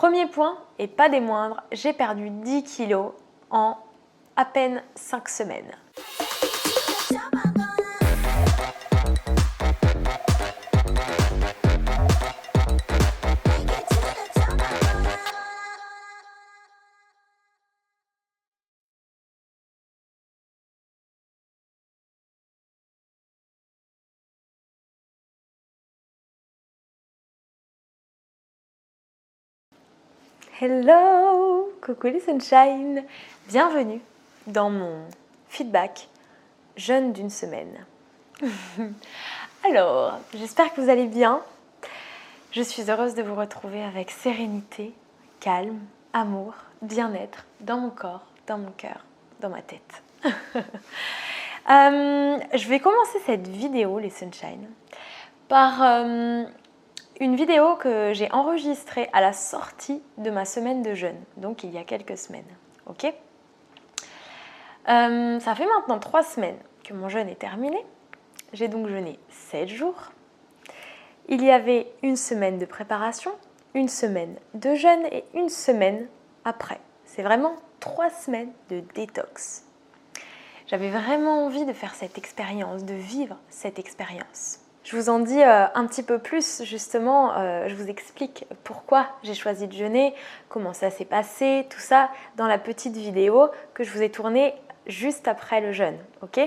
Premier point, et pas des moindres, j'ai perdu 10 kilos en à peine 5 semaines. Hello, coucou les sunshine, bienvenue dans mon feedback jeûne d'une semaine. Alors, j'espère que vous allez bien. Je suis heureuse de vous retrouver avec sérénité, calme, amour, bien-être dans mon corps, dans mon cœur, dans ma tête. Je vais commencer cette vidéo, les sunshine, par une vidéo que j'ai enregistrée à la sortie de ma semaine de jeûne, donc il y a quelques semaines, ok. Ça fait maintenant 3 semaines que mon jeûne est terminé. J'ai donc jeûné 7 jours. Il y avait une semaine de préparation, une semaine de jeûne et une semaine après. C'est vraiment 3 semaines de détox. J'avais vraiment envie de faire cette expérience, de vivre cette expérience. Je vous en dis un petit peu plus justement, je vous explique pourquoi j'ai choisi de jeûner, comment ça s'est passé, tout ça dans la petite vidéo que je vous ai tournée juste après le jeûne, ok.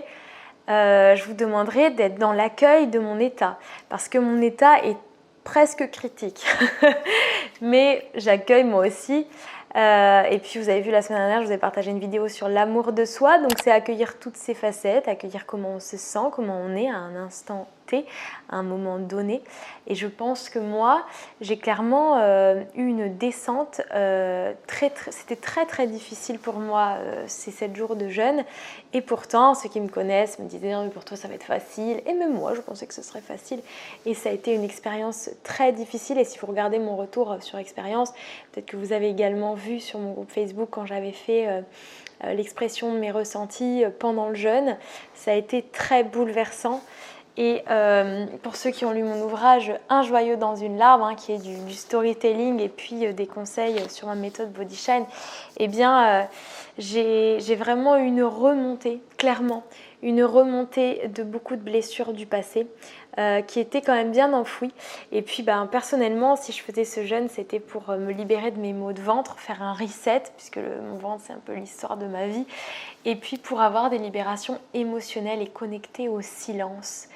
Je vous demanderai d'être dans l'accueil de mon état parce que mon état est presque critique, mais j'accueille moi aussi. Et puis vous avez vu la semaine dernière, je vous ai partagé une vidéo sur l'amour de soi, donc c'est accueillir toutes ces facettes, accueillir comment on se sent, comment on est à un instant T, à un moment donné. Et je pense que moi, j'ai clairement eu une descente, c'était très difficile pour moi ces 7 jours de jeûne. Et pourtant, ceux qui me connaissent me disaient non, mais pour toi ça va être facile. Et même moi, je pensais que ce serait facile. Et ça a été une expérience très difficile. Et si vous regardez mon retour sur expérience, peut-être que vous avez également vu sur mon groupe Facebook quand j'avais fait l'expression de mes ressentis pendant le jeûne, ça a été très bouleversant. Et pour ceux qui ont lu mon ouvrage Un joyau dans une larme, qui est du storytelling et puis des conseils sur ma méthode Body Shine, eh bien j'ai vraiment une remontée, clairement, une remontée de beaucoup de blessures du passé qui étaient quand même bien enfouies. Et puis personnellement, si je faisais ce jeûne, c'était pour me libérer de mes maux de ventre, faire un reset, puisque mon ventre c'est un peu l'histoire de ma vie, et puis pour avoir des libérations émotionnelles et connectées au silence.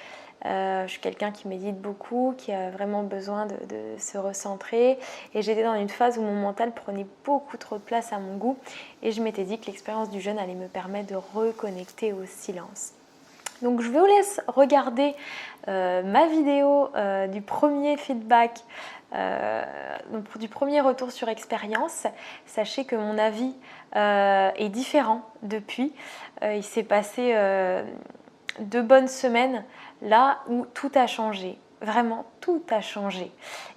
Je suis quelqu'un qui médite beaucoup, qui a vraiment besoin de se recentrer, et j'étais dans une phase où mon mental prenait beaucoup trop de place à mon goût, et je m'étais dit que l'expérience du jeûne allait me permettre de reconnecter au silence. Donc je vous laisse regarder ma vidéo du premier feedback, donc du premier retour sur expérience. Sachez que mon avis est différent depuis. Il s'est passé 2 bonnes semaines là où tout a changé. Vraiment, tout a changé.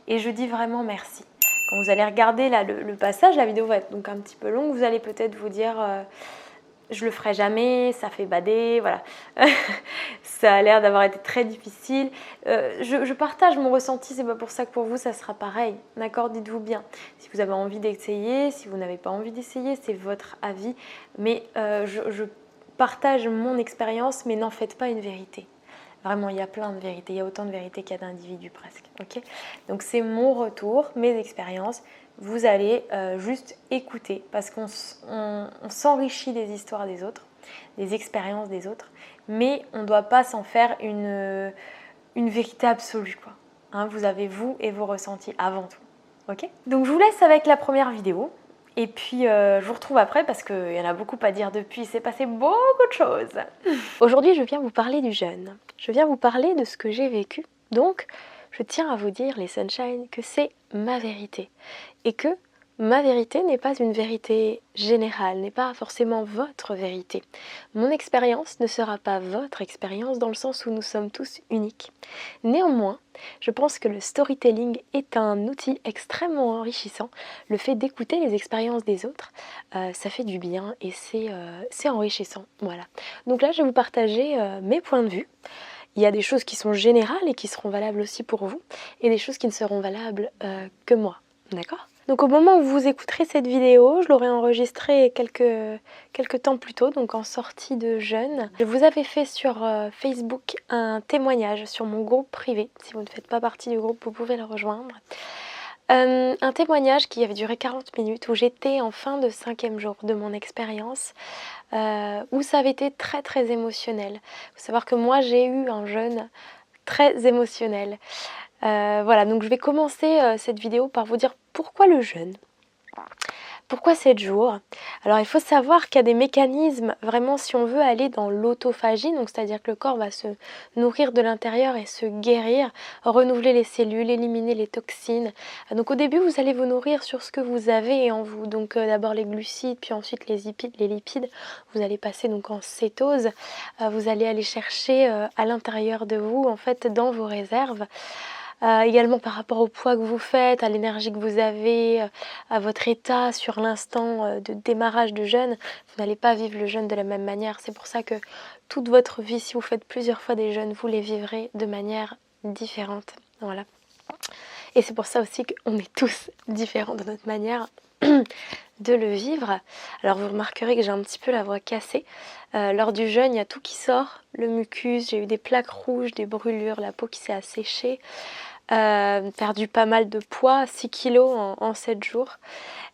Et je dis vraiment merci. Quand vous allez regarder là, le passage, la vidéo va être donc un petit peu longue, vous allez peut-être vous dire je le ferai jamais, ça fait bader, voilà. Ça a l'air d'avoir été très difficile. Je partage mon ressenti, c'est pas pour ça que pour vous ça sera pareil, d'accord? Dites-vous bien. Si vous avez envie d'essayer, si vous n'avez pas envie d'essayer, c'est votre avis. Mais je partage mon expérience, mais n'en faites pas une vérité. Vraiment, il y a plein de vérités, il y a autant de vérités qu'il y a d'individus presque, ok? Donc c'est mon retour, mes expériences. Vous allez juste écouter parce qu'on s'enrichit des histoires des autres, des expériences des autres, mais on ne doit pas s'en faire une vérité absolue, quoi. Hein, vous avez vous et vos ressentis avant tout, ok? Donc je vous laisse avec la première vidéo. Et puis je vous retrouve après parce qu'il y en a beaucoup à dire depuis, il s'est passé beaucoup de choses. Aujourd'hui je viens vous parler du jeûne, je viens vous parler de ce que j'ai vécu. Donc je tiens à vous dire les sunshine que c'est ma vérité et que ma vérité n'est pas une vérité générale, n'est pas forcément votre vérité. Mon expérience ne sera pas votre expérience dans le sens où nous sommes tous uniques. Néanmoins, je pense que le storytelling est un outil extrêmement enrichissant. Le fait d'écouter les expériences des autres, ça fait du bien et c'est enrichissant. Voilà. Donc là, je vais vous partager mes points de vue. Il y a des choses qui sont générales et qui seront valables aussi pour vous, et des choses qui ne seront valables que moi. D'accord ? Donc au moment où vous écouterez cette vidéo, je l'aurai enregistrée quelques temps plus tôt, donc en sortie de jeûne. Je vous avais fait sur Facebook un témoignage sur mon groupe privé. Si vous ne faites pas partie du groupe, vous pouvez le rejoindre. Un témoignage qui avait duré 40 minutes où j'étais en fin de 5e jour de mon expérience, où ça avait été très très émotionnel. Il faut savoir que moi j'ai eu un jeûne très émotionnel. Voilà, donc je vais commencer cette vidéo par vous dire pourquoi le jeûne. Pourquoi 7 jours? Alors il faut savoir qu'il y a des mécanismes, vraiment si on veut aller dans l'autophagie, donc c'est-à-dire que le corps va se nourrir de l'intérieur et se guérir, renouveler les cellules, éliminer les toxines. Donc au début vous allez vous nourrir sur ce que vous avez en vous, donc d'abord les glucides, puis ensuite les lipides. Vous allez passer donc en cétose, vous allez aller chercher à l'intérieur de vous, en fait dans vos réserves. Également par rapport au poids que vous faites, à l'énergie que vous avez, à votre état sur l'instant de démarrage de jeûne, vous n'allez pas vivre le jeûne de la même manière. C'est pour ça que toute votre vie, si vous faites plusieurs fois des jeûnes, vous les vivrez de manière différente. Voilà. Et c'est pour ça aussi qu'on est tous différents de notre manière de le vivre. Alors vous remarquerez que j'ai un petit peu la voix cassée. Lors du jeûne, il y a tout qui sort, le mucus, j'ai eu des plaques rouges, des brûlures, la peau qui s'est asséchée. Perdu pas mal de poids, 6 kilos en 7 jours.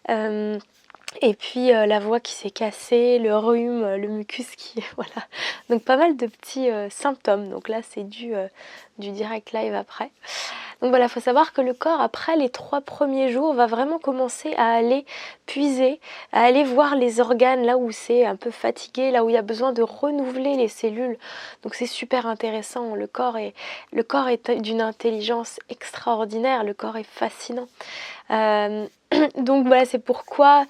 Et puis la voix qui s'est cassée, le rhume, le mucus qui... voilà. Donc pas mal de petits symptômes. Donc là c'est du direct live après. Donc voilà, il faut savoir que le corps, après les 3 premiers jours, va vraiment commencer à aller puiser, à aller voir les organes là où c'est un peu fatigué, là où il y a besoin de renouveler les cellules. Donc c'est super intéressant. Le corps est d'une intelligence extraordinaire. Le corps est fascinant. Donc voilà, c'est pourquoi,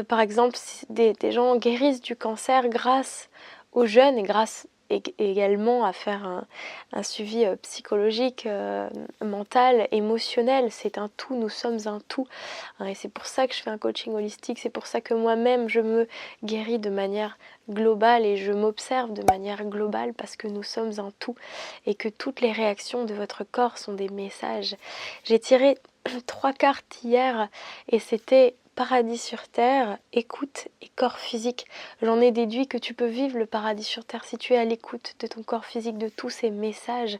par exemple, des gens guérissent du cancer grâce au jeûne et grâce également à faire un suivi psychologique, mental, émotionnel. C'est un tout, nous sommes un tout. Et c'est pour ça que je fais un coaching holistique, c'est pour ça que moi-même je me guéris de manière globale et je m'observe de manière globale parce que nous sommes un tout et que toutes les réactions de votre corps sont des messages. J'ai tiré 3 cartes hier et c'était paradis sur terre, écoute et corps physique. J'en ai déduit que tu peux vivre le paradis sur terre si tu es à l'écoute de ton corps physique, de tous ces messages.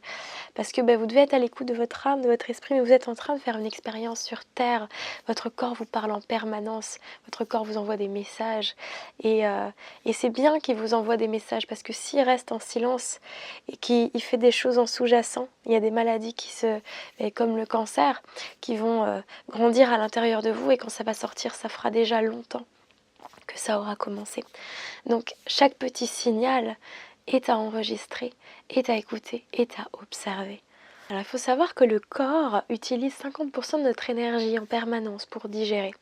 Parce que vous devez être à l'écoute de votre âme, de votre esprit, mais vous êtes en train de faire une expérience sur terre. Votre corps vous parle en permanence, votre corps vous envoie des messages. Et c'est bien qu'il vous envoie des messages parce que s'il reste en silence et qu'il fait des choses en sous-jacent, il y a des maladies comme le cancer, qui vont grandir à l'intérieur de vous et quand ça va sortir, ça fera déjà longtemps que ça aura commencé. Donc chaque petit signal est à enregistrer, est à écouter, est à observer. Alors il faut savoir que le corps utilise 50% de notre énergie en permanence pour digérer.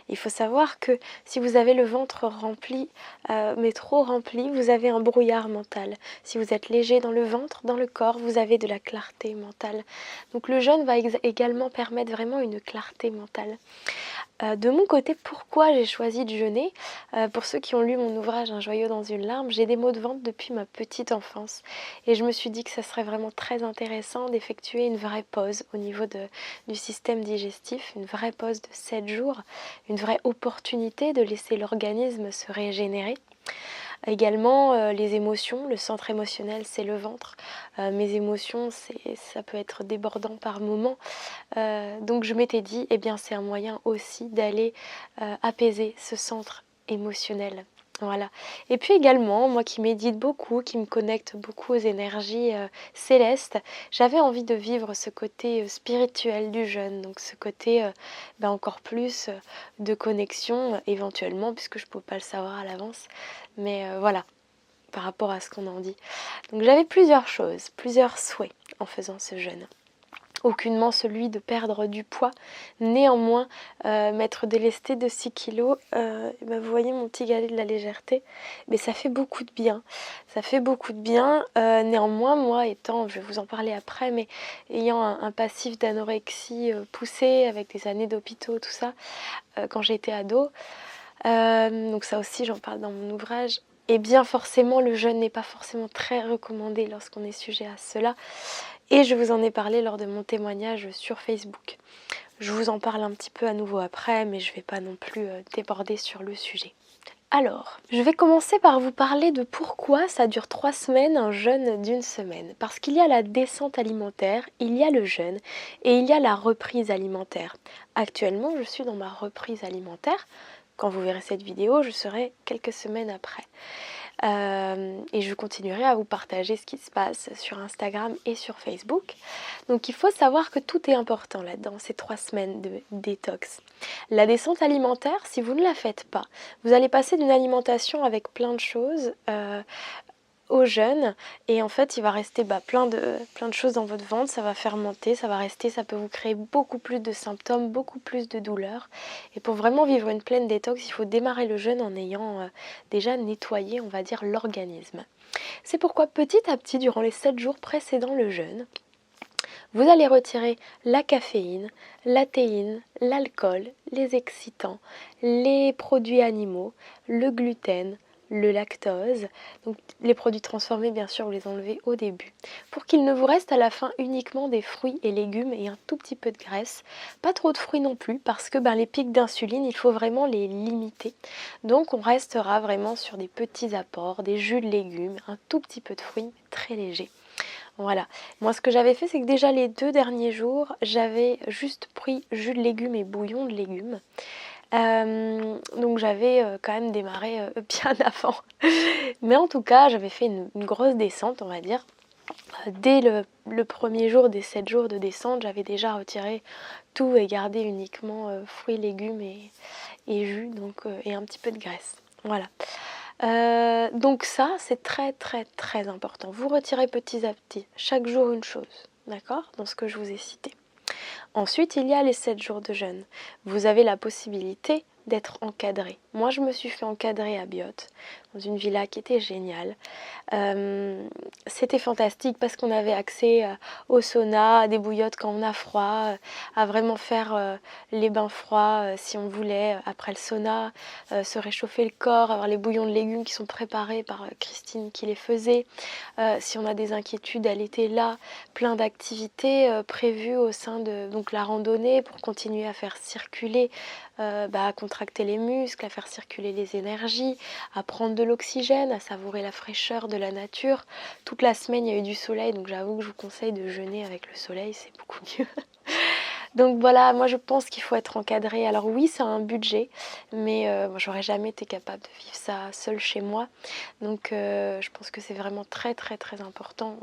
Il faut savoir que si vous avez le ventre rempli, mais trop rempli, vous avez un brouillard mental. Si vous êtes léger dans le ventre, dans le corps, vous avez de la clarté mentale. Donc le jeûne va également permettre vraiment une clarté mentale. De mon côté, pourquoi j'ai choisi de jeûner? Pour ceux qui ont lu mon ouvrage Un joyau dans une larme, j'ai des maux de ventre depuis ma petite enfance. Et je me suis dit que ça serait vraiment très intéressant d'effectuer une vraie pause au niveau du système digestif, une vraie pause de 7 jours, une vraie opportunité de laisser l'organisme se régénérer. Également, les émotions, le centre émotionnel, c'est le ventre. Mes émotions, ça peut être débordant par moments. Donc je m'étais dit, eh bien c'est un moyen aussi d'aller apaiser ce centre émotionnel. Voilà. Et puis également, moi qui médite beaucoup, qui me connecte beaucoup aux énergies célestes, j'avais envie de vivre ce côté spirituel du jeûne, donc ce côté encore plus de connexion éventuellement, puisque je ne peux pas le savoir à l'avance, mais voilà, par rapport à ce qu'on en dit. Donc j'avais plusieurs choses, plusieurs souhaits en faisant ce jeûne. Aucunement celui de perdre du poids. Néanmoins, m'être délestée de 6 kilos, vous voyez mon petit galet de la légèreté, mais ça fait beaucoup de bien. Ça fait beaucoup de bien. Néanmoins, moi étant, je vais vous en parler après, mais ayant un passif d'anorexie poussé, avec des années d'hôpitaux, tout ça, quand j'étais ado, donc ça aussi j'en parle dans mon ouvrage, et bien forcément le jeûne n'est pas forcément très recommandé lorsqu'on est sujet à cela. Et je vous en ai parlé lors de mon témoignage sur Facebook. Je vous en parle un petit peu à nouveau après, mais je ne vais pas non plus déborder sur le sujet. Alors, je vais commencer par vous parler de pourquoi ça dure 3 semaines un jeûne d'une semaine. Parce qu'il y a la descente alimentaire, il y a le jeûne et il y a la reprise alimentaire. Actuellement, je suis dans ma reprise alimentaire. Quand vous verrez cette vidéo, je serai quelques semaines après. Et je continuerai à vous partager ce qui se passe sur Instagram et sur Facebook. Donc il faut savoir que tout est important là-dedans, ces 3 semaines de détox. La descente alimentaire, si vous ne la faites pas, vous allez passer d'une alimentation avec plein de choses au jeûne et en fait il va rester plein de choses dans votre ventre, ça va fermenter, ça va rester, ça peut vous créer beaucoup plus de symptômes, beaucoup plus de douleurs. Et pour vraiment vivre une pleine détox, il faut démarrer le jeûne en ayant déjà nettoyé, on va dire, l'organisme. C'est pourquoi petit à petit, durant les 7 jours précédant le jeûne, vous allez retirer la caféine, la théine, l'alcool, les excitants, les produits animaux, le gluten, le lactose, donc les produits transformés bien sûr vous les enlevez au début, pour qu'il ne vous reste à la fin uniquement des fruits et légumes et un tout petit peu de graisse, pas trop de fruits non plus parce que les pics d'insuline il faut vraiment les limiter, donc on restera vraiment sur des petits apports, des jus de légumes, un tout petit peu de fruits très légers. Voilà, moi ce que j'avais fait c'est que déjà les 2 derniers jours j'avais juste pris jus de légumes et bouillon de légumes. Donc j'avais quand même démarré bien avant. Mais en tout cas, j'avais fait une grosse descente, on va dire. Dès le premier jour des 7 jours de descente, j'avais déjà retiré tout et gardé uniquement fruits, légumes et jus, donc, et un petit peu de graisse. Voilà. Donc ça, c'est très très très important. Vous retirez petit à petit, chaque jour une chose, d'accord, dans ce que je vous ai cité. Ensuite, il y a les 7 jours de jeûne. Vous avez la possibilité d'être encadré. Moi, je me suis fait encadrer à Biot, dans une villa qui était géniale. C'était fantastique parce qu'on avait accès au sauna, à des bouillottes quand on a froid, à vraiment faire les bains froids si on voulait, après le sauna, se réchauffer le corps, avoir les bouillons de légumes qui sont préparés par Christine qui les faisait. Si on a des inquiétudes, elle était là. Plein d'activités prévues au sein de donc, la randonnée pour continuer à faire circuler, à contracter les muscles, à faire circuler les énergies, à prendre de l'oxygène, à savourer la fraîcheur de la nature. Toute la semaine, il y a eu du soleil, donc j'avoue que je vous conseille de jeûner avec le soleil, c'est beaucoup mieux. Donc voilà, moi je pense qu'il faut être encadré. Alors oui, c'est un budget, mais moi j'aurais jamais été capable de vivre ça seule chez moi. Donc je pense que c'est vraiment très très très important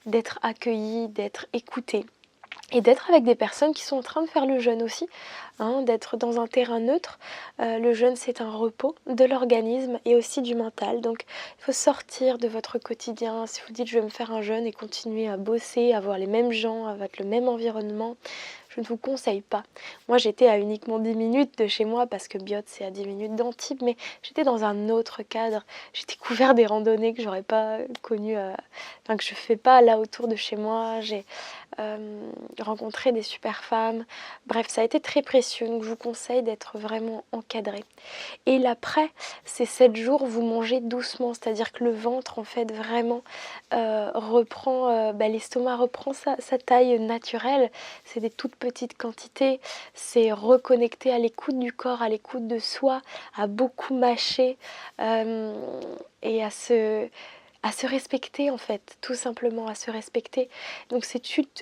d'être accueilli, d'être écouté. Et d'être avec des personnes qui sont en train de faire le jeûne aussi, d'être dans un terrain neutre. Le jeûne, c'est un repos de l'organisme et aussi du mental. Donc, il faut sortir de votre quotidien. Si vous dites, je vais me faire un jeûne et continuer à bosser, à voir les mêmes gens, avec le même environnement, je ne vous conseille pas. Moi, j'étais à uniquement 10 minutes de chez moi parce que Biot, c'est à 10 minutes d'Antibes, mais j'étais dans un autre cadre. J'ai découvert des randonnées que j'aurais pas connues, que je fais pas là autour de chez moi. J'ai rencontré des super femmes. Bref, ça a été très précieux. Donc, je vous conseille d'être vraiment encadré. Et l'après, ces 7 jours, vous mangez doucement. C'est-à-dire que le ventre, en fait, vraiment reprend, l'estomac reprend sa taille naturelle. C'est des toutes petites quantités. C'est reconnecter à l'écoute du corps, à l'écoute de soi, à beaucoup mâcher et à se respecter en fait, tout simplement à se respecter. Donc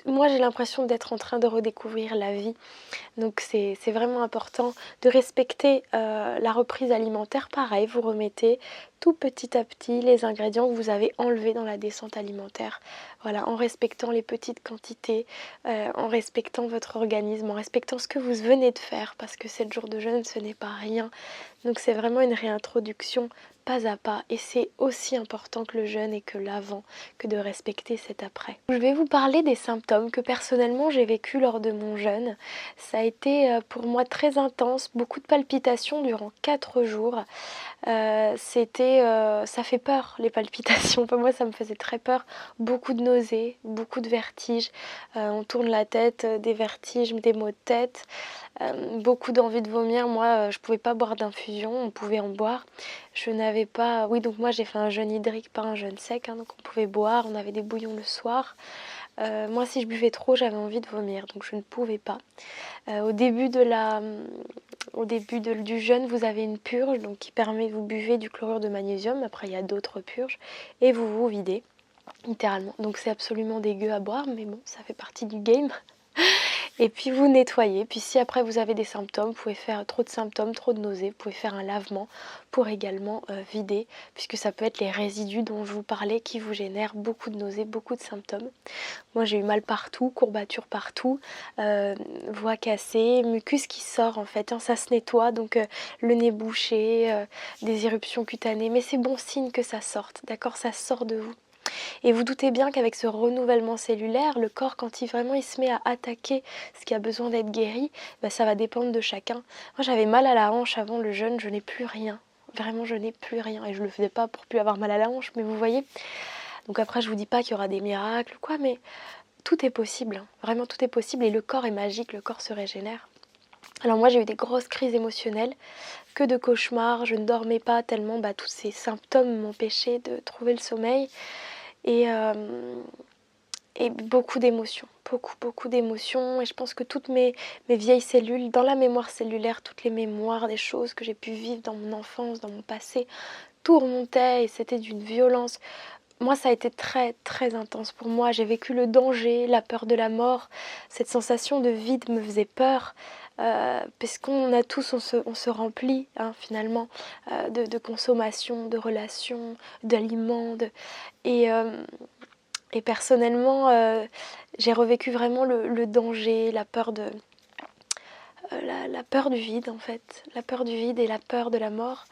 moi j'ai l'impression d'être en train de redécouvrir la vie. Donc c'est vraiment important de respecter la reprise alimentaire. Pareil, vous remettez tout petit à petit les ingrédients que vous avez enlevés dans la descente alimentaire. Voilà, en respectant les petites quantités, en respectant votre organisme, en respectant ce que vous venez de faire, parce que 7 jours de jeûne, ce n'est pas rien. Donc c'est vraiment une réintroduction pas à pas, et c'est aussi important que le jeûne et que l'avant, que de respecter cet après. Je vais vous parler des symptômes que personnellement j'ai vécu lors de mon jeûne. Ça a été pour moi très intense, beaucoup de palpitations durant 4 jours. Ça fait peur les palpitations, enfin, moi ça me faisait très peur, beaucoup de nausées, beaucoup de vertiges, on tourne la tête, des vertiges, des maux de tête, beaucoup d'envie de vomir. Moi je pouvais pas boire d'infusion, on pouvait en boire, je n'avais pas, oui donc moi j'ai fait un jeûne hydrique, pas un jeûne sec, donc on pouvait boire, on avait des bouillons le soir. Moi, si je buvais trop, j'avais envie de vomir, donc je ne pouvais pas. Du jeûne, vous avez une purge donc qui permet, vous buvez du chlorure de magnésium, après il y a d'autres purges, et vous vous videz, littéralement. Donc c'est absolument dégueu à boire, mais bon, ça fait partie du game. Et puis vous nettoyez. Puis si après vous avez des symptômes, vous pouvez faire trop de symptômes, trop de nausées, vous pouvez faire un lavement pour également vider, puisque ça peut être les résidus dont je vous parlais qui vous génèrent beaucoup de nausées, beaucoup de symptômes. Moi j'ai eu mal partout, courbatures partout, voix cassée, mucus qui sort en fait, hein, ça se nettoie, donc le nez bouché, des éruptions cutanées, mais c'est bon signe que ça sorte, d'accord, ça sort de vous. Et vous doutez bien qu'avec ce renouvellement cellulaire, le corps, quand il se met à attaquer ce qui a besoin d'être guéri, bah, ça va dépendre de chacun. Moi, j'avais mal à la hanche avant le jeûne, je n'ai plus rien. Vraiment, je n'ai plus rien. Et je ne le faisais pas pour plus avoir mal à la hanche, mais vous voyez. Donc après, je vous dis pas qu'il y aura des miracles ou quoi, mais tout est possible. Hein. Vraiment, tout est possible. Et le corps est magique, le corps se régénère. Alors moi, j'ai eu des grosses crises émotionnelles, que de cauchemars. Je ne dormais pas tellement tous ces symptômes m'empêchaient de trouver le sommeil. Et beaucoup d'émotions, beaucoup d'émotions. Et je pense que toutes mes vieilles cellules, dans la mémoire cellulaire, toutes les mémoires des choses que j'ai pu vivre dans mon enfance, dans mon passé, tout remontait et c'était d'une violence. Moi, ça a été très, très intense pour moi. J'ai vécu le danger, la peur de la mort. Cette sensation de vide me faisait peur. Parce qu'on a tous, on se remplit finalement de consommation, de relations, d'aliments. Et personnellement, j'ai revécu vraiment le danger, la peur la peur du vide en fait, la peur du vide et la peur de la mort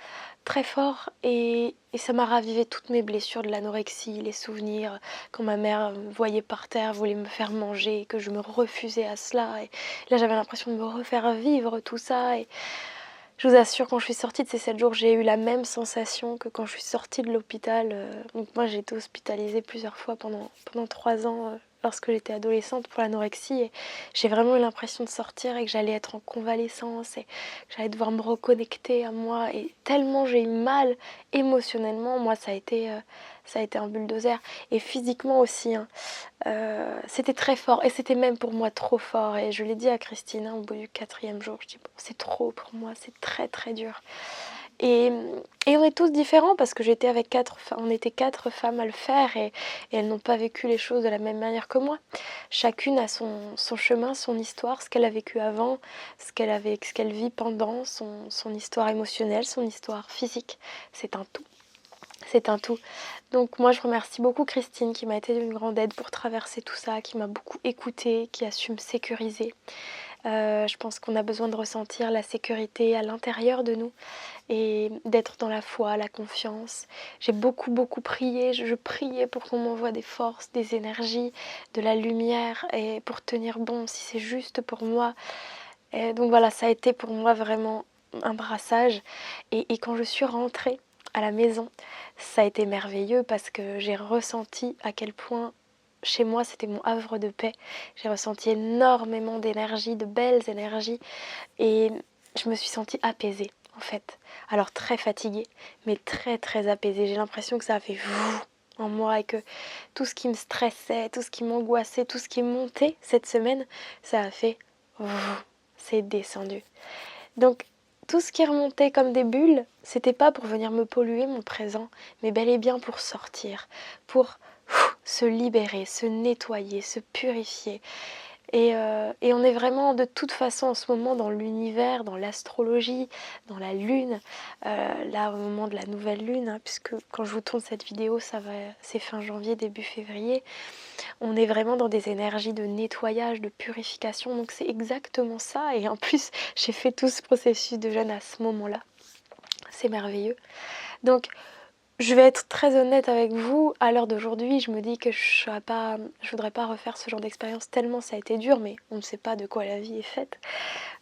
très fort et ça m'a ravivé toutes mes blessures de l'anorexie, les souvenirs quand ma mère me voyait par terre, voulait me faire manger, que je me refusais à cela et là j'avais l'impression de me refaire vivre tout ça et je vous assure, quand je suis sortie de ces 7 jours, j'ai eu la même sensation que quand je suis sortie de l'hôpital. Donc moi, j'ai été hospitalisée plusieurs fois pendant 3 ans lorsque j'étais adolescente pour l'anorexie. Et j'ai vraiment eu l'impression de sortir et que j'allais être en convalescence et que j'allais devoir me reconnecter à moi. Et tellement j'ai eu mal émotionnellement, moi, ça a été un bulldozer. Et physiquement aussi, hein. C'était très fort et c'était même pour moi trop fort et je l'ai dit à Christine au bout du 4e jour, je dis bon, c'est trop pour moi, c'est très très dur et, et on est tous différents parce que on était 4 femmes à le faire et elles n'ont pas vécu les choses de la même manière que moi. Chacune a son chemin, son histoire, ce qu'elle a vécu avant, ce qu'elle vit pendant, son histoire émotionnelle, son histoire physique, c'est un tout. C'est un tout. Donc moi je remercie beaucoup Christine qui m'a été d'une grande aide pour traverser tout ça, qui m'a beaucoup écoutée, qui a su me sécuriser. Je pense qu'on a besoin de ressentir la sécurité à l'intérieur de nous et d'être dans la foi, la confiance. J'ai beaucoup prié, je priais pour qu'on m'envoie des forces, des énergies, de la lumière et pour tenir bon si c'est juste pour moi. Et donc voilà, ça a été pour moi vraiment un brassage et quand je suis rentrée à la maison, ça a été merveilleux parce que j'ai ressenti à quel point chez moi c'était mon havre de paix. J'ai ressenti énormément d'énergie, de belles énergies et je me suis sentie apaisée en fait. Alors très fatiguée, mais très très apaisée. J'ai l'impression que ça a fait en moi et que tout ce qui me stressait, tout ce qui m'angoissait, tout ce qui est monté cette semaine, ça a fait c'est descendu. Donc tout ce qui remontait comme des bulles, c'était pas pour venir me polluer mon présent, mais bel et bien pour sortir, pour se libérer, se nettoyer, se purifier. Et on est vraiment de toute façon en ce moment dans l'univers, dans l'astrologie, dans la lune, là au moment de la nouvelle lune, hein, puisque quand je vous tourne cette vidéo, c'est fin janvier, début février, on est vraiment dans des énergies de nettoyage, de purification, donc c'est exactement ça. Et en plus, j'ai fait tout ce processus de jeûne à ce moment-là. C'est merveilleux. Donc, je vais être très honnête avec vous, à l'heure d'aujourd'hui, je me dis que je voudrais pas refaire ce genre d'expérience tellement ça a été dur, mais on ne sait pas de quoi la vie est faite.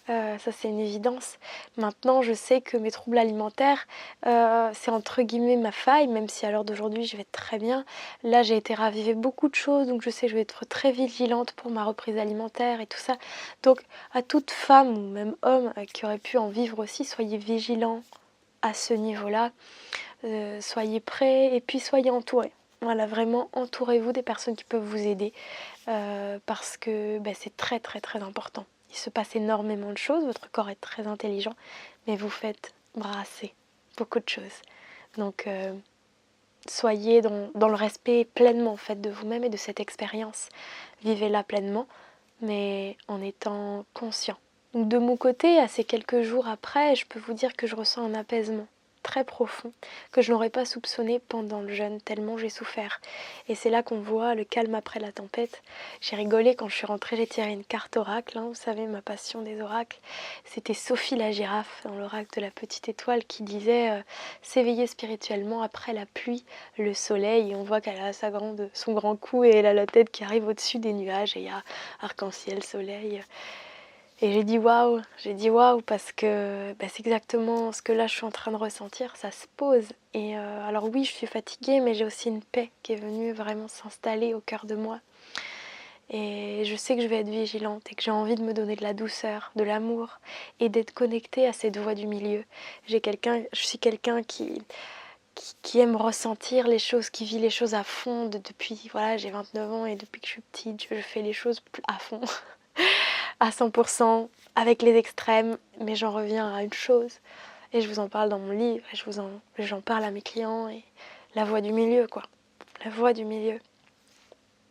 Ça c'est une évidence. Maintenant, je sais que mes troubles alimentaires, c'est entre guillemets ma faille, même si à l'heure d'aujourd'hui je vais très bien. Là, j'ai été raviver beaucoup de choses, donc je sais que je vais être très vigilante pour ma reprise alimentaire et tout ça. Donc, à toute femme ou même homme qui aurait pu en vivre aussi, soyez vigilants à ce niveau-là. Soyez prêts et puis soyez entourés. Voilà, vraiment entourez-vous des personnes qui peuvent vous aider parce que c'est très très très important. Il se passe énormément de choses, votre corps est très intelligent, mais vous faites brasser beaucoup de choses. Donc soyez dans le respect pleinement en fait, de vous-même et de cette expérience. Vivez-la pleinement, mais en étant conscient. Donc, de mon côté, à ces quelques jours après, je peux vous dire que je ressens un apaisement très profond que je n'aurais pas soupçonné pendant le jeûne, tellement j'ai souffert. Et c'est là qu'on voit le calme après la tempête. J'ai rigolé quand je suis rentrée, j'ai tiré une carte oracle, vous savez, ma passion des oracles. C'était Sophie la girafe dans l'oracle de la petite étoile qui disait s'éveiller spirituellement après la pluie, le soleil. Et on voit qu'elle a son grand cou et elle a la tête qui arrive au-dessus des nuages et il y a arc-en-ciel, soleil. Et j'ai dit waouh parce que c'est exactement ce que là je suis en train de ressentir, ça se pose. Et alors oui, je suis fatiguée, mais j'ai aussi une paix qui est venue vraiment s'installer au cœur de moi. Et je sais que je vais être vigilante et que j'ai envie de me donner de la douceur, de l'amour et d'être connectée à cette voix du milieu. Je suis quelqu'un qui aime ressentir les choses, qui vit les choses à fond depuis, voilà, j'ai 29 ans et depuis que je suis petite, je fais les choses à fond. À 100% avec les extrêmes, mais j'en reviens à une chose et je vous en parle dans mon livre et j'en parle à mes clients et la voie du milieu quoi, la voie du milieu.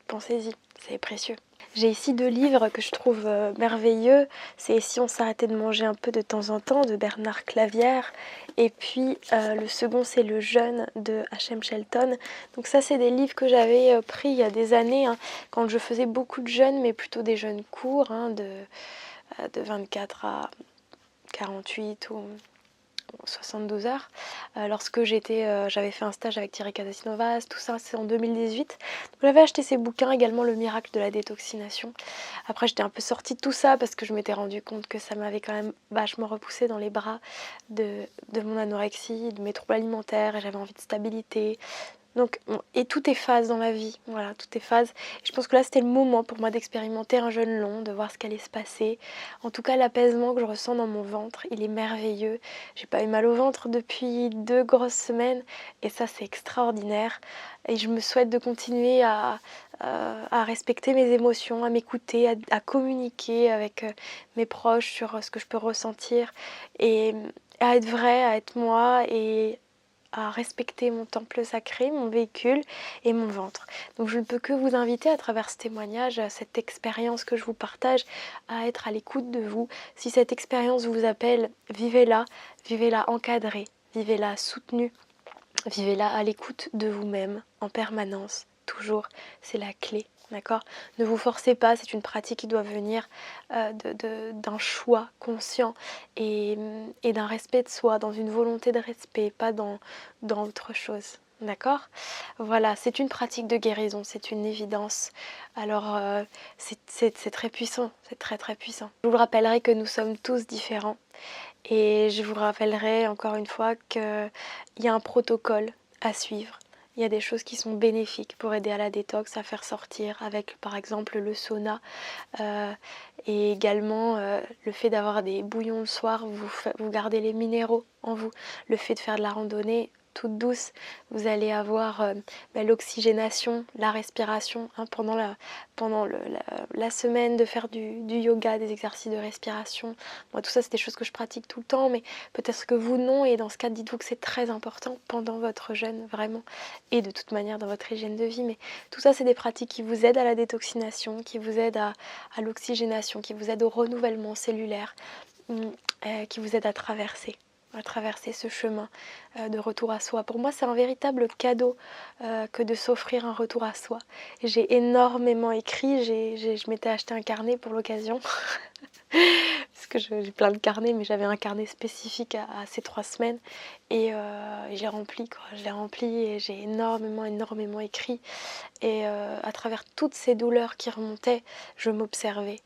Pensez-y, c'est précieux. J'ai ici 2 livres que je trouve merveilleux. C'est Si on s'arrêtait de manger un peu de temps en temps de Bernard Clavière. Et puis le second c'est Le jeûne de H.M. Shelton. Donc ça c'est des livres que j'avais pris il y a des années quand je faisais beaucoup de jeûnes, mais plutôt des jeûnes courts de 24 à 48 ou 72 heures. Lorsque j'avais fait un stage avec Thierry Casasinovas, tout ça c'est en 2018. Donc, j'avais acheté ces bouquins, également Le miracle de la détoxination. Après j'étais un peu sortie de tout ça parce que je m'étais rendu compte que ça m'avait quand même vachement repoussée dans les bras de mon anorexie, de mes troubles alimentaires et j'avais envie de stabilité. Donc, et tout est phase dans la vie, voilà, tout est phase. Et je pense que là, c'était le moment pour moi d'expérimenter un jeûne long, de voir ce qu'allait se passer. En tout cas, l'apaisement que je ressens dans mon ventre, il est merveilleux. J'ai pas eu mal au ventre depuis 2 grosses semaines, et ça, c'est extraordinaire. Et je me souhaite de continuer à respecter mes émotions, à m'écouter, à communiquer avec mes proches sur ce que je peux ressentir, et à être vraie, à être moi, et à respecter mon temple sacré, mon véhicule et mon ventre. Donc je ne peux que vous inviter à travers ce témoignage, à cette expérience que je vous partage, à être à l'écoute de vous. Si cette expérience vous appelle, vivez-la encadrée, vivez-la soutenue, vivez-la à l'écoute de vous-même en permanence, toujours, c'est la clé. D'accord ? Ne vous forcez pas, c'est une pratique qui doit venir d'un choix conscient et d'un respect de soi, dans une volonté de respect, pas dans autre chose. D'accord ? Voilà, c'est une pratique de guérison, c'est une évidence. Alors, c'est très puissant, c'est très très puissant. Je vous rappellerai que nous sommes tous différents et je vous rappellerai encore une fois qu'il y a un protocole à suivre. Il y a des choses qui sont bénéfiques pour aider à la détox, à faire sortir, avec par exemple le sauna et également le fait d'avoir des bouillons le soir, vous gardez les minéraux en vous. Le fait de faire de la randonnée toute douce, vous allez avoir l'oxygénation, la respiration pendant la semaine, de faire du yoga, des exercices de respiration. Moi, tout ça, c'est des choses que je pratique tout le temps, mais peut-être que vous non, et dans ce cas, dites-vous que c'est très important pendant votre jeûne, vraiment, et de toute manière dans votre hygiène de vie. Mais tout ça, c'est des pratiques qui vous aident à la détoxination, qui vous aident à l'oxygénation, qui vous aident au renouvellement cellulaire, qui vous aident à traverser ce chemin de retour à soi. Pour moi, c'est un véritable cadeau que de s'offrir un retour à soi. J'ai énormément écrit, je m'étais acheté un carnet pour l'occasion. Parce que j'ai plein de carnets, mais j'avais un carnet spécifique à ces 3 semaines et je l'ai rempli, quoi. Je l'ai rempli et j'ai énormément écrit. Et à travers toutes ces douleurs qui remontaient, je m'observais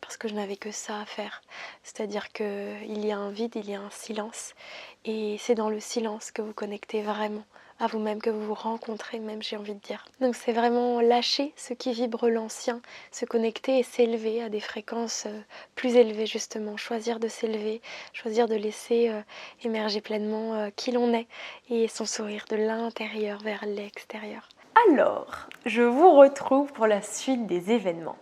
parce que je n'avais que ça à faire. C'est-à-dire qu'il y a un vide, il y a un silence et c'est dans le silence que vous connectez vraiment à vous-même, que vous vous rencontrez même, j'ai envie de dire. Donc c'est vraiment lâcher ce qui vibre l'ancien, se connecter et s'élever à des fréquences plus élevées justement, choisir de s'élever, choisir de laisser émerger pleinement qui l'on est et son sourire de l'intérieur vers l'extérieur. Alors, je vous retrouve pour la suite des événements.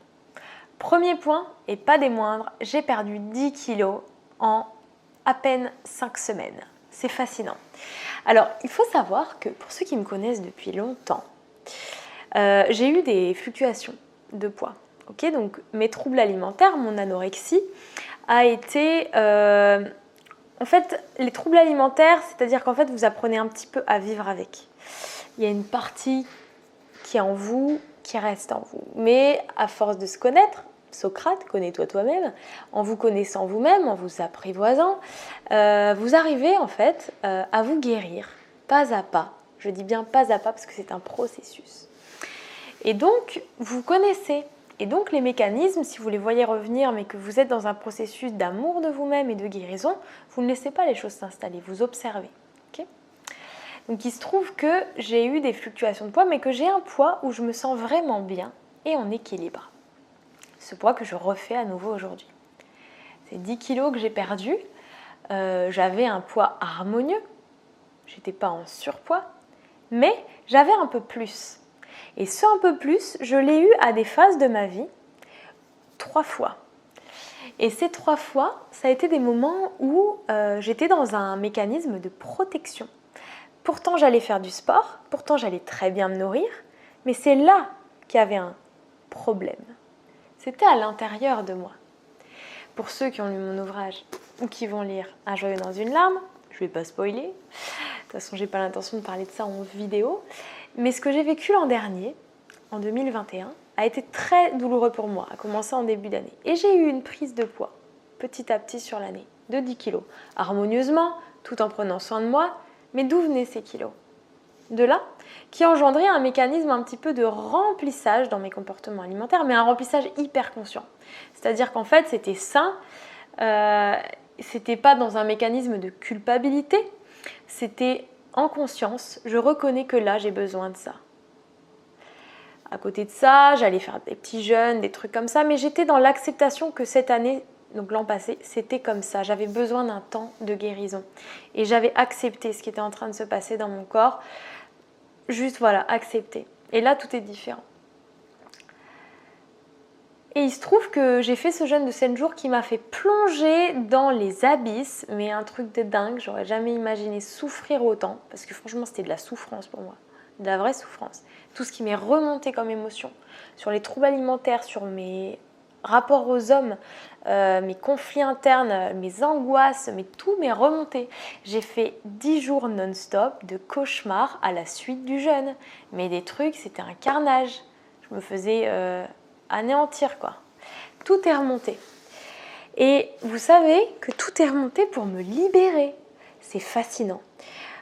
Premier point, et pas des moindres, j'ai perdu 10 kilos en à peine 5 semaines. C'est fascinant. Alors, il faut savoir que pour ceux qui me connaissent depuis longtemps, j'ai eu des fluctuations de poids. Okay, donc, mes troubles alimentaires, mon anorexie, a été... en fait, les troubles alimentaires, c'est-à-dire qu'en fait, vous apprenez un petit peu à vivre avec. Il y a une partie qui est en vous, qui reste en vous. Mais à force de se connaître, Socrate, connais-toi toi-même, en vous connaissant vous-même, en vous apprivoisant, vous arrivez en fait à vous guérir, pas à pas. Je dis bien pas à pas parce que c'est un processus. Et donc, vous connaissez. Et donc, les mécanismes, si vous les voyez revenir, mais que vous êtes dans un processus d'amour de vous-même et de guérison, vous ne laissez pas les choses s'installer, vous observez. Okay, donc, il se trouve que j'ai eu des fluctuations de poids, mais que j'ai un poids où je me sens vraiment bien et en équilibre. Ce poids que je refais à nouveau aujourd'hui. C'est 10 kilos que j'ai perdu. J'avais un poids harmonieux. J'étais pas en surpoids, mais j'avais un peu plus. Et ce un peu plus, je l'ai eu à des phases de ma vie 3 fois. Et ces 3 fois, ça a été des moments où j'étais dans un mécanisme de protection. Pourtant, j'allais faire du sport, pourtant, j'allais très bien me nourrir, mais c'est là qu'il y avait un problème. C'était à l'intérieur de moi. Pour ceux qui ont lu mon ouvrage ou qui vont lire Un joyau dans une larme, je ne vais pas spoiler. De toute façon, je n'ai pas l'intention de parler de ça en vidéo. Mais ce que j'ai vécu l'an dernier, en 2021, a été très douloureux pour moi, à commencer en début d'année. Et j'ai eu une prise de poids, petit à petit sur l'année, de 10 kilos. Harmonieusement, tout en prenant soin de moi. Mais d'où venaient ces kilos ? De là, qui engendrait un mécanisme un petit peu de remplissage dans mes comportements alimentaires, mais un remplissage hyper conscient. C'est-à-dire qu'en fait, c'était sain, c'était pas dans un mécanisme de culpabilité, c'était en conscience, je reconnais que là, j'ai besoin de ça. À côté de ça, j'allais faire des petits jeûnes, des trucs comme ça, mais j'étais dans l'acceptation que cette année, donc l'an passé, c'était comme ça. J'avais besoin d'un temps de guérison. Et j'avais accepté ce qui était en train de se passer dans mon corps. Juste voilà, accepter. Et là, tout est différent. Et il se trouve que j'ai fait ce jeûne de 7 jours qui m'a fait plonger dans les abysses, mais un truc de dingue, j'aurais jamais imaginé souffrir autant, parce que franchement, c'était de la souffrance pour moi, de la vraie souffrance. Tout ce qui m'est remonté comme émotion, sur les troubles alimentaires, sur mes rapports aux hommes, mes conflits internes, mes angoisses, mais tout m'est remonté. J'ai fait 10 jours non-stop de cauchemars à la suite du jeûne, mais des trucs, c'était un carnage. Je me faisais anéantir, quoi. Tout est remonté. Et vous savez que tout est remonté pour me libérer. C'est fascinant.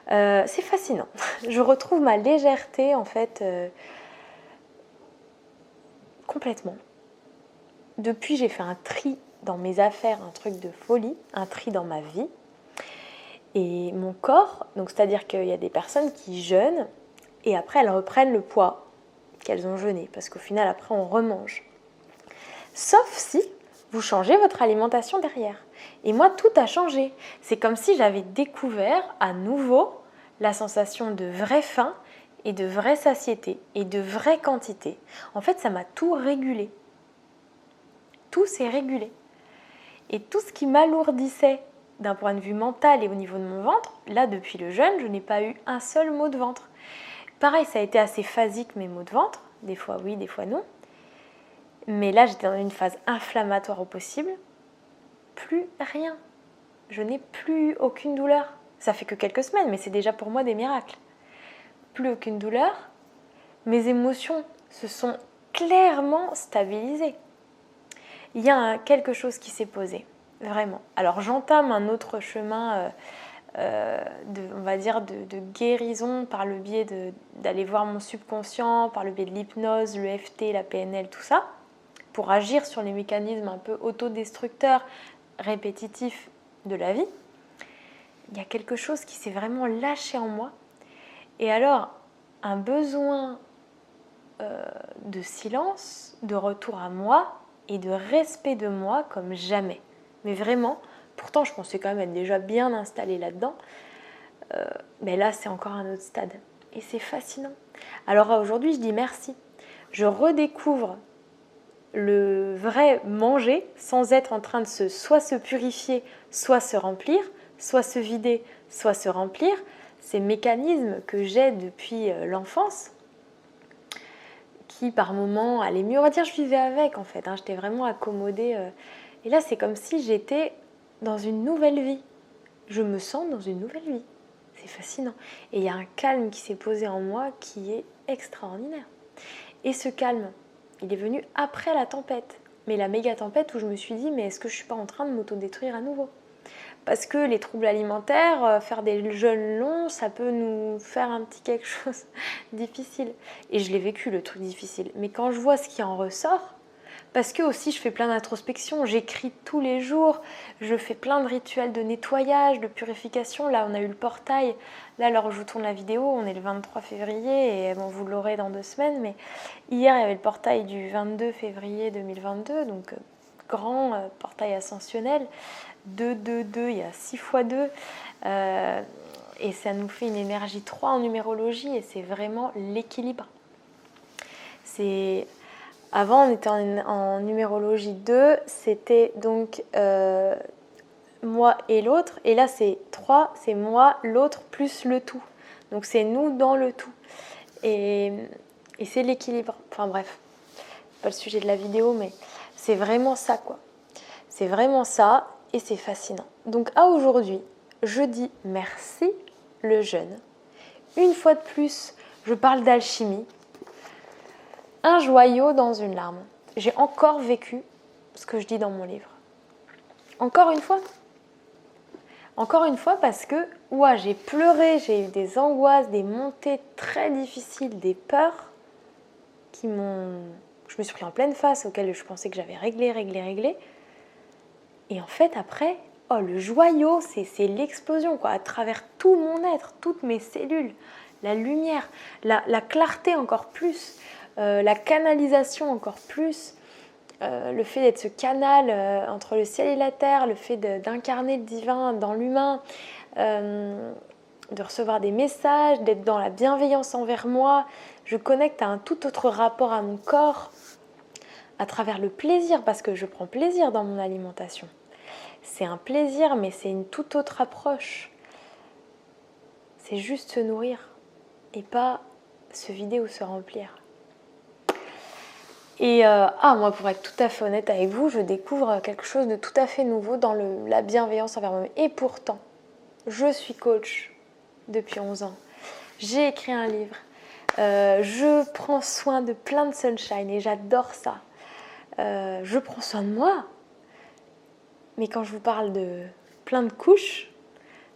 C'est fascinant. Je retrouve ma légèreté, en fait, complètement. Depuis, j'ai fait un tri dans mes affaires, un truc de folie, un tri dans ma vie. Et mon corps, donc c'est-à-dire qu'il y a des personnes qui jeûnent et après elles reprennent le poids qu'elles ont jeûné, parce qu'au final, après, on remange. Sauf si vous changez votre alimentation derrière. Et moi, tout a changé. C'est comme si j'avais découvert à nouveau la sensation de vraie faim et de vraie satiété et de vraie quantité. En fait, ça m'a tout régulé. Tout s'est régulé. Et tout ce qui m'alourdissait d'un point de vue mental et au niveau de mon ventre, là, depuis le jeûne, je n'ai pas eu un seul mot de ventre. Pareil, ça a été assez phasique mes maux de ventre, des fois oui, des fois non. Mais là, j'étais dans une phase inflammatoire au possible. Plus rien. Je n'ai plus aucune douleur. Ça fait que quelques semaines, mais c'est déjà pour moi des miracles. Plus aucune douleur. Mes émotions se sont clairement stabilisées. Il y a quelque chose qui s'est posé, vraiment. Alors j'entame un autre chemin on va dire de guérison par le biais d'aller voir mon subconscient, par le biais de l'hypnose, l'EFT, la PNL, tout ça, pour agir sur les mécanismes un peu autodestructeurs, répétitifs de la vie. Il y a quelque chose qui s'est vraiment lâché en moi Et alors, un besoin de silence, de retour à moi et de respect de moi comme jamais. Mais vraiment, pourtant je pensais quand même être déjà bien installée là-dedans, mais là c'est encore un autre stade. Et c'est fascinant. Alors aujourd'hui je dis merci. Je redécouvre le vrai manger sans être en train de soit se purifier, soit se remplir, soit se vider, soit se remplir. Ces mécanismes que j'ai depuis l'enfance, qui par moments allait mieux. On va dire je vivais avec en fait, j'étais vraiment accommodée. Et là c'est comme si j'étais dans une nouvelle vie. Je me sens dans une nouvelle vie. C'est fascinant. Et il y a un calme qui s'est posé en moi qui est extraordinaire. Et ce calme, il est venu après la tempête. Mais la méga tempête où je me suis dit, mais est-ce que je ne suis pas en train de m'autodétruire à nouveau ? Parce que les troubles alimentaires, faire des jeûnes longs, ça peut nous faire un petit quelque chose difficile. Et je l'ai vécu, le truc difficile. Mais quand je vois ce qui en ressort, parce que aussi je fais plein d'introspection, j'écris tous les jours, je fais plein de rituels de nettoyage, de purification. Là, on a eu le portail. Là, alors je vous tourne la vidéo, on est le 23 février et bon, vous l'aurez dans 2 semaines. Mais hier, il y avait le portail du 22 février 2022, donc grand portail ascensionnel. 2, 2, 2, il y a 6 fois 2. Et ça nous fait une énergie 3 en numérologie et c'est vraiment l'équilibre. Avant, on était en numérologie 2, c'était donc moi et l'autre. Et là, c'est 3, c'est moi, l'autre, plus le tout. Donc c'est nous dans le tout. Et c'est l'équilibre. Enfin bref, c'est pas le sujet de la vidéo, mais c'est vraiment ça, quoi. C'est vraiment ça. Et c'est fascinant. Donc à aujourd'hui, je dis merci le jeûne. Une fois de plus, je parle d'alchimie. Un joyau dans une larme. J'ai encore vécu ce que je dis dans mon livre. Encore une fois. Encore une fois parce que ouais, j'ai pleuré, j'ai eu des angoisses, des montées très difficiles, des peurs qui m'ont... Je me suis pris en pleine face auxquelles je pensais que j'avais réglé. Et en fait, après, oh, le joyau, c'est l'explosion, quoi, à travers tout mon être, toutes mes cellules, la lumière, la clarté encore plus, la canalisation encore plus, le fait d'être ce canal entre le ciel et la terre, le fait d'incarner le divin dans l'humain, de recevoir des messages, d'être dans la bienveillance envers moi. Je connecte à un tout autre rapport à mon corps, à travers le plaisir, parce que je prends plaisir dans mon alimentation. C'est un plaisir, mais c'est une toute autre approche. C'est juste se nourrir et pas se vider ou se remplir. Et moi, pour être tout à fait honnête avec vous, je découvre quelque chose de tout à fait nouveau dans la bienveillance envers moi-même. Et pourtant, je suis coach depuis 11 ans. J'ai écrit un livre. Je prends soin de plein de sunshine et j'adore ça. Je prends soin de moi. Mais quand je vous parle de plein de couches,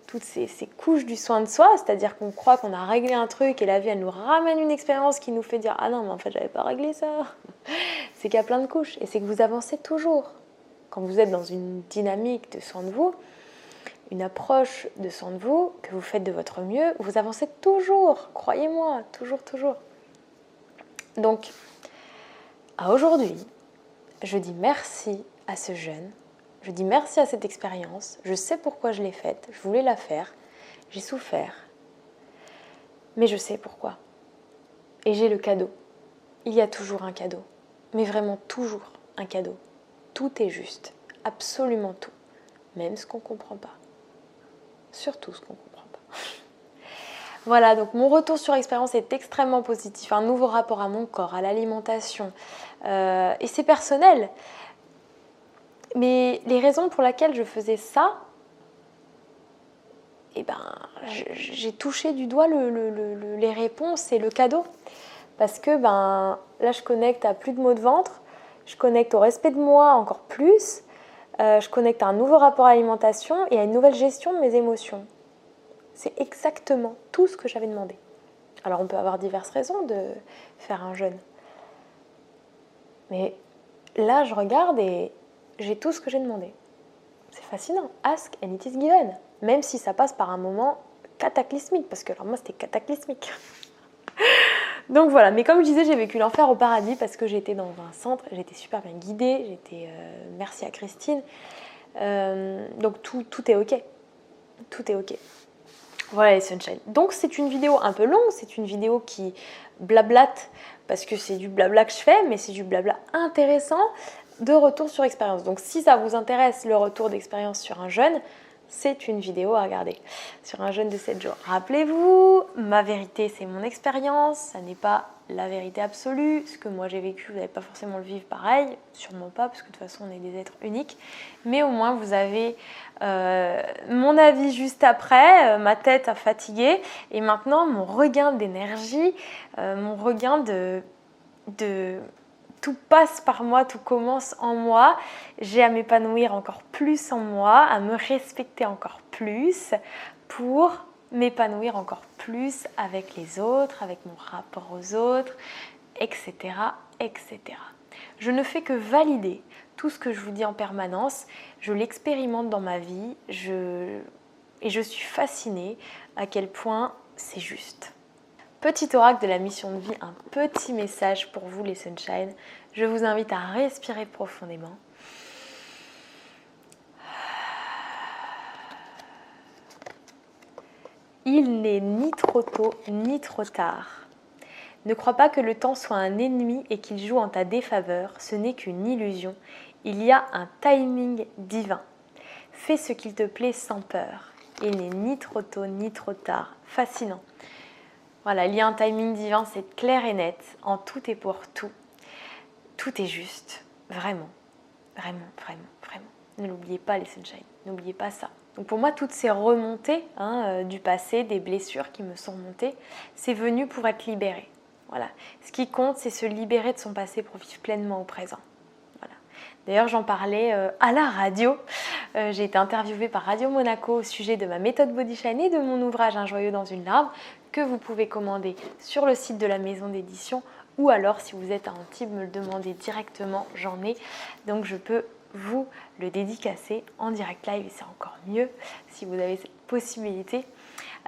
toutes ces couches du soin de soi, c'est-à-dire qu'on croit qu'on a réglé un truc et la vie, elle nous ramène une expérience qui nous fait dire « Ah non, mais en fait, j'avais pas réglé ça !» C'est qu'il y a plein de couches et c'est que vous avancez toujours. Quand vous êtes dans une dynamique de soin de vous, une approche de soin de vous, que vous faites de votre mieux, vous avancez toujours, croyez-moi, toujours. Donc, à aujourd'hui, je dis merci à ce jeûne. Je dis merci à cette expérience, je sais pourquoi je l'ai faite, je voulais la faire, j'ai souffert, mais je sais pourquoi. Et j'ai le cadeau. Il y a toujours un cadeau, mais vraiment toujours un cadeau. Tout est juste, absolument tout, même ce qu'on ne comprend pas. Surtout ce qu'on ne comprend pas. Voilà, donc mon retour sur expérience est extrêmement positif, un nouveau rapport à mon corps, à l'alimentation, et c'est personnel. Mais les raisons pour lesquelles je faisais ça, j'ai touché du doigt les réponses et le cadeau. Parce que là, je connecte à plus de maux de ventre, je connecte au respect de moi encore plus, je connecte à un nouveau rapport à l'alimentation et à une nouvelle gestion de mes émotions. C'est exactement tout ce que j'avais demandé. Alors, on peut avoir diverses raisons de faire un jeûne. Mais là, je regarde et j'ai tout ce que j'ai demandé. C'est fascinant. Ask and it is given. Même si ça passe par un moment cataclysmique, parce que alors moi c'était cataclysmique. Donc voilà, mais comme je disais, j'ai vécu l'enfer au paradis parce que j'étais dans un centre, j'étais super bien guidée, merci à Christine. Donc tout est ok, tout est ok. Voilà les sunshine. Donc c'est une vidéo un peu longue, c'est une vidéo qui blablate parce que c'est du blabla que je fais, mais c'est du blabla intéressant de retour sur expérience. Donc si ça vous intéresse le retour d'expérience sur un jeûne, c'est une vidéo à regarder sur un jeûne de 7 jours. Rappelez-vous, ma vérité c'est mon expérience, ça n'est pas la vérité absolue. Ce que moi j'ai vécu, vous n'allez pas forcément le vivre pareil, sûrement pas, parce que de toute façon on est des êtres uniques. Mais au moins vous avez mon avis juste après, ma tête a fatigué, et maintenant mon regain d'énergie, mon regain de tout passe par moi, tout commence en moi. J'ai à m'épanouir encore plus en moi, à me respecter encore plus pour m'épanouir encore plus avec les autres, avec mon rapport aux autres, etc., etc. Je ne fais que valider tout ce que je vous dis en permanence. Je l'expérimente dans ma vie et je suis fascinée à quel point c'est juste. Petit oracle de la mission de vie, un petit message pour vous les sunshine. Je vous invite à respirer profondément. Il n'est ni trop tôt ni trop tard. Ne crois pas que le temps soit un ennemi et qu'il joue en ta défaveur, ce n'est qu'une illusion. Il y a un timing divin. Fais ce qu'il te plaît sans peur. Il n'est ni trop tôt ni trop tard. Fascinant. Voilà, il y a un timing divin, c'est clair et net, en tout et pour tout. Tout est juste, vraiment, vraiment, vraiment, vraiment. Ne l'oubliez pas les sunshine, n'oubliez pas ça. Donc pour moi, toutes ces remontées du passé, des blessures qui me sont remontées, c'est venu pour être libéré. Voilà. Ce qui compte, c'est se libérer de son passé pour vivre pleinement au présent. Voilà. D'ailleurs, j'en parlais à la radio. J'ai été interviewée par Radio Monaco au sujet de ma méthode Body Shine et de mon ouvrage Un joyau dans une larme que vous pouvez commander sur le site de la maison d'édition, ou alors si vous êtes à Antibes, me le demandez directement, j'en ai. Donc je peux vous le dédicacer en direct live et c'est encore mieux si vous avez cette possibilité.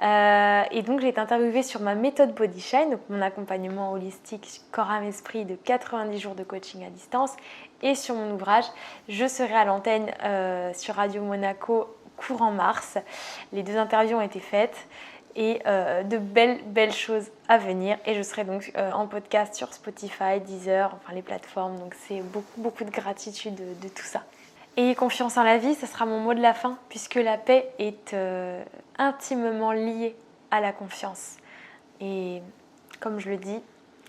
Et donc j'ai été interviewée sur ma méthode Body Shine, donc mon accompagnement holistique corps âme esprit de 90 jours de coaching à distance, et sur mon ouvrage. Je serai à l'antenne sur Radio Monaco courant mars. Les 2 interviews ont été faites et de belles choses à venir, et je serai donc en podcast sur Spotify, Deezer, enfin les plateformes, donc c'est beaucoup de gratitude de tout ça. Ayez confiance en la vie, ce sera mon mot de la fin, puisque la paix est intimement liée à la confiance. Et comme je le dis,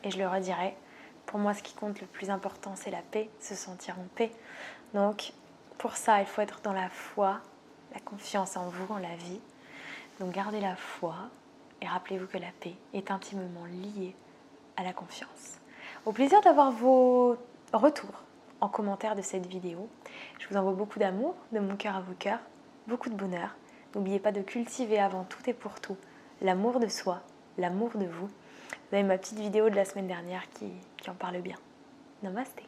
et je le redirai, pour moi ce qui compte le plus important c'est la paix, se sentir en paix. Donc pour ça il faut être dans la foi, la confiance en vous, en la vie. Donc gardez la foi et rappelez-vous que la paix est intimement liée à la confiance. Au plaisir d'avoir vos retours en commentaire de cette vidéo. Je vous envoie beaucoup d'amour, de mon cœur à vos cœurs, beaucoup de bonheur. N'oubliez pas de cultiver avant tout et pour tout l'amour de soi, l'amour de vous. Vous avez ma petite vidéo de la semaine dernière qui en parle bien. Namasté.